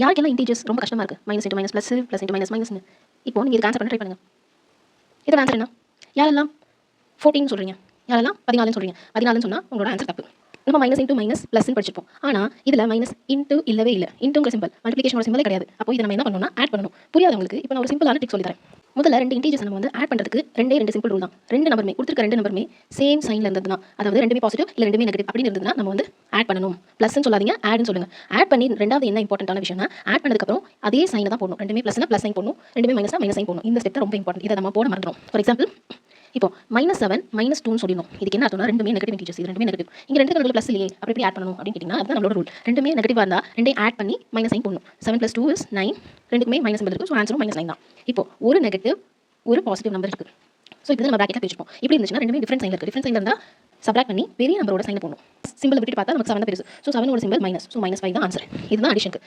யாருக்கெல்லாம் இன்டீஜர்ஸ் ரொம்ப கஷ்டமா இருக்கு minus into minus plus plus into minus மைனஸ்னு இப்போ நீங்கள் இதுக்கு ஆன்சர் பண்ண ட்ரை பண்ணுங்க. இதோட ஆன்சர் என்ன? யாரெல்லாம் 14 சொல்கிறீங்க, யாரெல்லாம் 14 சொல்கிறீங்க? 14 சொன்னால் உங்களோட ஆன்சர் தப்பு. நம்ம மைனஸ் இன்ட்டு மைனஸ் ப்ளஸ்ன்னு படிச்சிருப்போம். ஆனால் இதில் மைனஸ் இன்ட்டு இல்லவே இல்லை. இன்ட்டுங்கிற சிம்பிள் மல்டிபிகேஷனோட சிம்பிளே கிடையாது. அப்போ இதை நம்ம என்ன பண்ணணும்னா ஆட் பண்ணணும். புரியாதவங்களுக்கு இப்போ நான் ஒரு சிம்பிளான ட்ரிக் சொல்லி தரேன். முதல்ல ரெண்டு இன்டீஜர்ஸ் நம்ம வந்து ஆட் பண்ணுறதுக்கு ரெண்டு சிம்பிள் ரூல் தான். ரெண்டு நம்பருமே கொடுத்துருக்க ரெண்டு நம்பருமே சேம் சைனில் இருந்ததுன்னா, அதாவது ரெண்டுமே பாசிட்டிவ் இல்லை ரெண்டுமே நெகட்டிவ் அப்படின்னு இருந்ததுன்னா நம்ம வந்து ஆட் பண்ணணும். ப்ளஸ்ன்னு சொல்லாதீங்க, ஆட்னு சொல்லுங்க. ஆட் பண்ணி ரெண்டாவது என்ன இம்பார்ட்டன்டான விஷயம்னா ஆட் பண்ணதுக்கப்புறம் அதே சைனை தான் போடணும். ரெண்டுமே ப்ளஸ்னா ப்ளஸ் சைன் போடணும், ரெண்டுமே மைனஸ்னா மைனஸ் சைன் போடணும். இந்த ஸ்டெப் ரொம்ப இம்பார்ட்டன்ட். இதை நம்ம போட மறந்துடும். ஃபார் எக்ஸாம்பிள் இப்போ -7 -2 சொல்லிடணும். இதுக்கு என்ன அர்த்தம்னா ரெண்டுமே நெகட்டிவ் இன்டீஜர்ஸ், இது ரெண்டுமே நெகட்டிவ். இங்க ரெண்டு நடுவுல ப்ளஸ் இல்லையே, அப்படி எப்படி ஆட் பண்ணணும் அப்படின்னு கேட்டிங்கன்னா அதுதான் நம்மளோட ரூல். ரெண்டுமே நெகட்டிவா இருந்தா ரெண்டையும் ஆட் பண்ணி மைனஸ் சைன் போடணும். 7 + 2 is 9. ரெண்டுக்குமே மைனஸ் சிம்பிள் இருக்கு. ஸோ ஆன்சரும் -9 தான். இப்போ ஒரு நெகட்டிவ் ஒரு பாசிட்டிவ் நம்பர் இருக்கு. ஸோ இப்போ நம்ம பிராக்கெட்ல பிரிச்சுப்போம். இப்படி இருந்துச்சுன்னா ரெண்டுமே டிஃபரண்ட் சைன்ல இருக்கு. டிஃபரண்ட் சைன்ல இருந்தா சப்ராக்ட் பண்ணி பெரிய நம்பரோட சைன் போடணும். சிம்பிள் விட்டுட்டு பார்த்தா நமக்கு 7 தான் பெருசு. ஸோ 7 ஒரு சிம்பிள் மைனஸ். ஸோ -5 தான் ஆன்சர். இதுதான் அடிஷனுக்கு.